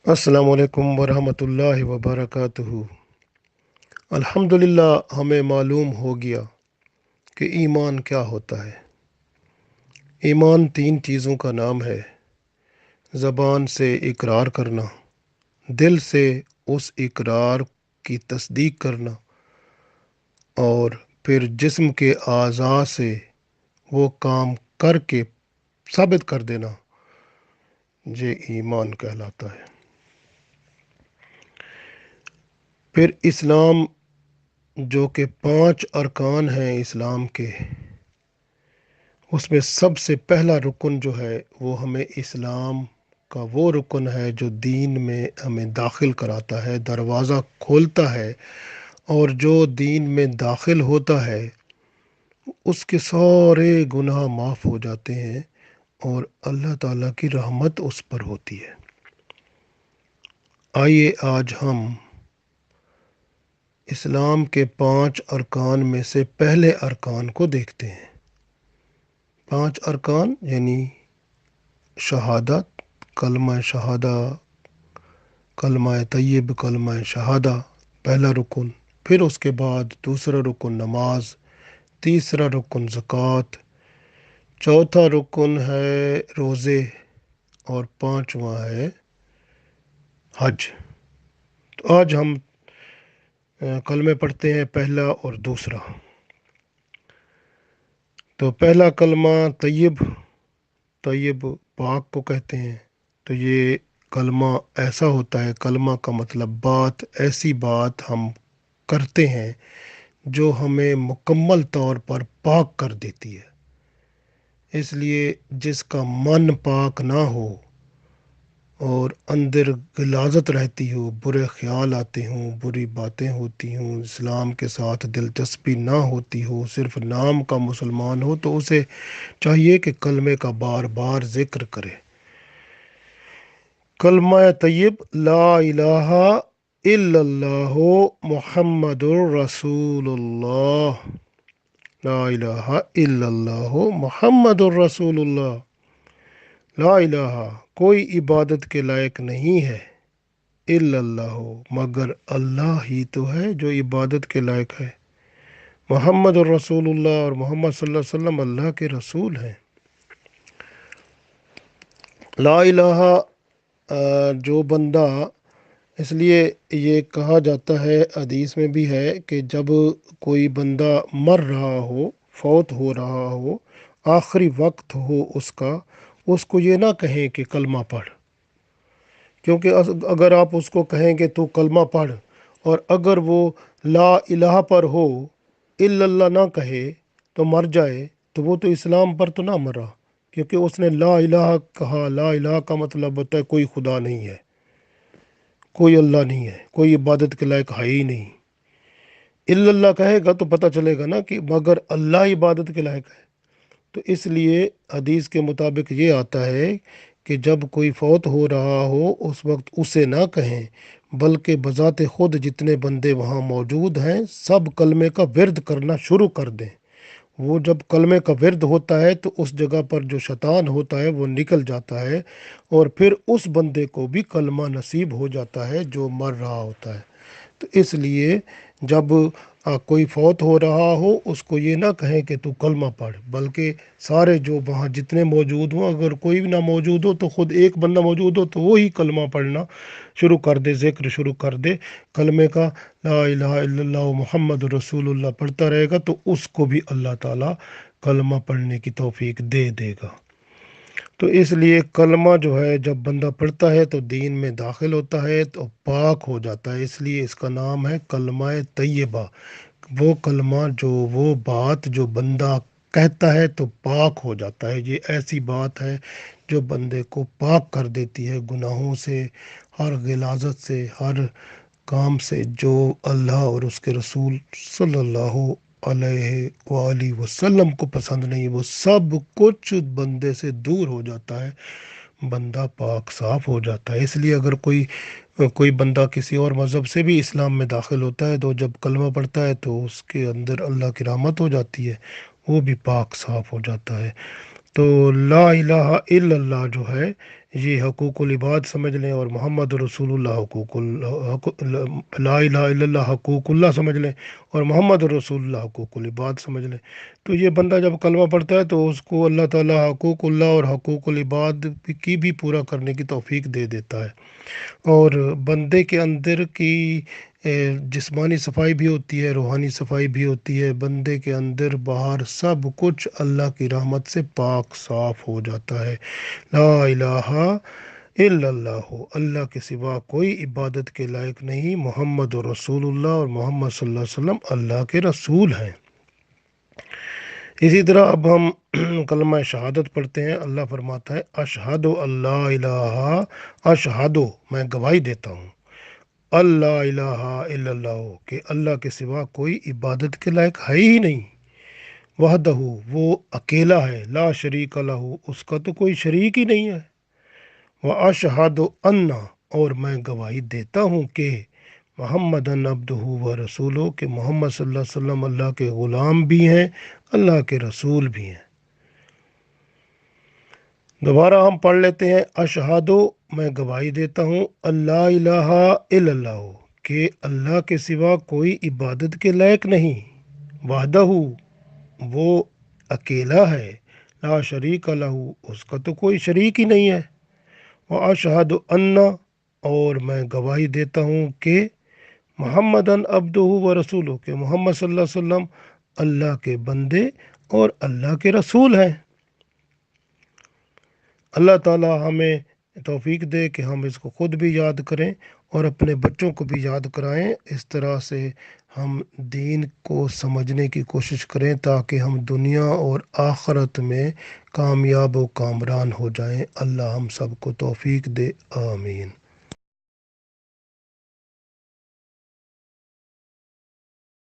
अस्सलाम वालेकुम वरहमतुल्लाहि वबरकातुहू। अल्हम्दुलिल्लाह, हमें मालूम हो गया कि ईमान क्या होता है। ईमान तीन चीज़ों का नाम है: ज़बान से इकरार करना, दिल से उस इकरार की तस्दीक करना, और फिर जिस्म के आज़ा से वो काम करके साबित कर देना। ये ईमान कहलाता है। फिर इस्लाम, जो कि 5 अरकान हैं इस्लाम के, उसमें सबसे पहला रुकन जो है वो हमें इस्लाम का वो रुकन है जो दीन में हमें दाखिल कराता है, दरवाज़ा खोलता है। और जो दीन में दाखिल होता है उसके सारे गुनाह माफ़ हो जाते हैं और अल्लाह ताला की रहमत उस पर होती है। आइए आज हम इस्लाम के 5 अरकान में से पहले अरकान को देखते हैं। 5 अरकान यानी शहादत, कलमा शहादा, कलमा तय्यब, कलमा शहादा, पहला रुकन। फिर उसके बाद दूसरा रुकन नमाज, तीसरा रुकन ज़कात, चौथा रुकन है रोज़े, और पांचवा है हज। तो आज हम कलमे पढ़ते हैं, पहला और दूसरा। तो पहला कलमा तय्यब, तय्यब पाक को कहते हैं। तो ये कलमा ऐसा होता है, कलमा का मतलब बात, ऐसी बात हम करते हैं जो हमें मुकम्मल तौर पर पाक कर देती है। इसलिए जिसका मन पाक ना हो और अंदर गिलाज़त रहती हो, बुरे ख्याल आते हों, बुरी बातें होती हों, इस्लाम के साथ दिलचस्पी ना होती हो, सिर्फ नाम का मुसलमान हो, तो उसे चाहिए कि कलमे का बार बार जिक्र करे। कलमा तय्यब, ला इलाहा इल्लल्लाहु मुहम्मदुर रसूलुल्लाह, ला इलाहा इल्लल्लाहु मुहम्मदुर रसूलुल्लाह। ला इलाहा, कोई इबादत के लायक नहीं है, इल्लल्लाहु, मगर अल्लाह ही तो है जो इबादत के लायक है। मोहम्मद और रसूलुल्लाह, और मोहम्मद सल्लल्लाहु अलैहि वसल्लम अल्लाह के रसूल हैं। ला इलाहा, जो बंदा, इसलिए ये कहा जाता है, हदीस में भी है कि जब कोई बंदा मर रहा हो, फौत हो रहा हो, आखिरी वक्त हो उसका, उसको ये ना कहें कि कलमा पढ़। क्योंकि अगर आप उसको कहेंगे तो कलमा पढ़, और अगर वो ला इलाहा पर हो, इल्लल्लाह ना कहे, तो मर जाए, तो वो तो इस्लाम पर तो ना मरा। क्योंकि उसने ला इलाहा कहा। ला इलाहा का मतलब होता है कोई खुदा नहीं है, कोई अल्लाह नहीं है, कोई इबादत के लायक है ही नहीं। इल्लल्लाह कहेगा तो पता चलेगा ना कि मगर अल्लाह इबादत के लायक है। तो इसलिए हदीस के मुताबिक ये आता है कि जब कोई फौत हो रहा हो उस वक्त उसे ना कहें, बल्कि बजाते खुद जितने बंदे वहाँ मौजूद हैं सब कलमे का विर्द करना शुरू कर दें। वो जब कलमे का विर्द होता है तो उस जगह पर जो शैतान होता है वो निकल जाता है, और फिर उस बंदे को भी कलमा नसीब हो जाता है जो मर रहा होता है। तो इसलिए जब कोई फौत हो रहा हो उसको ये ना कहें कि तू कलमा पढ़, बल्कि सारे जो वहाँ जितने मौजूद हों, अगर कोई भी ना मौजूद हो तो खुद एक बंदा मौजूद हो तो वो ही कलमा पढ़ना शुरू कर दे, ज़िक्र शुरू कर दे कलमे का। ला इलाहा इल्लल्लाह मुहम्मद रसूलुल्लाह पढ़ता रहेगा तो उसको भी अल्लाह ताला कलमा पढ़ने की तौफीक दे देगा। तो इसलिए कलमा जो है जब बंदा पढ़ता है तो दीन में दाखिल होता है तो पाक हो जाता है। इसलिए इसका नाम है कलमा तय्यबा। वो कलमा, जो वो बात जो बंदा कहता है तो पाक हो जाता है। ये ऐसी बात है जो बंदे को पाक कर देती है गुनाहों से, हर गिलाजत से, हर काम से जो अल्लाह और उसके रसूल सल्लल्लाहु अलैहि वसल्लम को पसंद नहीं, वो सब कुछ बंदे से दूर हो जाता है, बंदा पाक साफ हो जाता है। इसलिए अगर कोई बंदा किसी और मज़हब से भी इस्लाम में दाखिल होता है तो जब कलमा पढ़ता है तो उसके अंदर अल्लाह की रहमत हो जाती है, वो भी पाक साफ हो जाता है। तो ला इलाहा इल्लल्लाह जो है ये हकूक़ुल इबाद समझ लें, और मोहम्मद रसूलुल्लाह ला इलाहा इल्लल्लाह हकूक़ुल्लाह समझ लें, और मोहम्मद रसूलुल्लाह हकूक़ुल इबाद समझ लें। तो ये बंदा जब कलमा पढ़ता है तो उसको अल्लाह ताला हकूक़ुल्लाह और हकूक़ुल इबाद की भी पूरा करने की तौफीक दे देता है। और बंदे के अंदर की जिस्मानी सफाई भी होती है, रूहानी सफाई भी होती है। बंदे के अंदर बाहर सब कुछ अल्लाह की रहमत से पाक साफ हो जाता है। ला इलाहा इल्लल्लाहु, अल्लाह के सिवा कोई इबादत के लायक नहीं, मोहम्मद रसूलुल्लाह, और मोहम्मद सल्लल्लाहु अलैहि वसल्लम अल्लाह के रसूल हैं। इसी तरह अब हम कलमा शहादत पढ़ते हैं। अल्लाह फरमाता है अशहदु अल्लाह इलाहा, अशहदु मैं गवाही देता हूँ, अल्लाह इलाहा इल्लल्लाहु कि अल्लाह के सिवा कोई इबादत के लायक है ही नहीं, वहदहू वो अकेला है, ला शरीक लहू उसका तो कोई शरीक ही नहीं है, व अशहदु अन्ना और मैं गवाही देता हूँ कि मोहम्मदन अब्दुहू व रसूलु कि मोहम्मद सल्लल्लाहु अलैहि वसल्लम अल्लाह के ग़ुलाम भी हैं, अल्लाह के रसूल भी हैं। दोबारा हम पढ़ लेते हैं अशहदु मैं गवाही देता हूँ, अल्लाह इलाहा इल्लल्लाह कि अल्लाह के सिवा कोई इबादत के लायक नहीं, वहदहू वो अकेला है, ला शरीक लहू उसका तो कोई शरीक ही नहीं है, व अशहदु अन्ना और मैं गवाही देता हूँ कि मोहम्मदन अब्दुहू व रसूलु कि मोहम्मद सल्लल्लाहु अलैहि वसल्लम अल्लाह के बंदे और अल्लाह के रसूल हैं। अल्लाह ताला हमें तौफीक दे कि हम इसको ख़ुद भी याद करें और अपने बच्चों को भी याद कराएं। इस तरह से हम दीन को समझने की कोशिश करें ताकि हम दुनिया और आखरत में कामयाब व कामरान हो जाएं। अल्लाह हम सबको तौफीक दे, आमीन।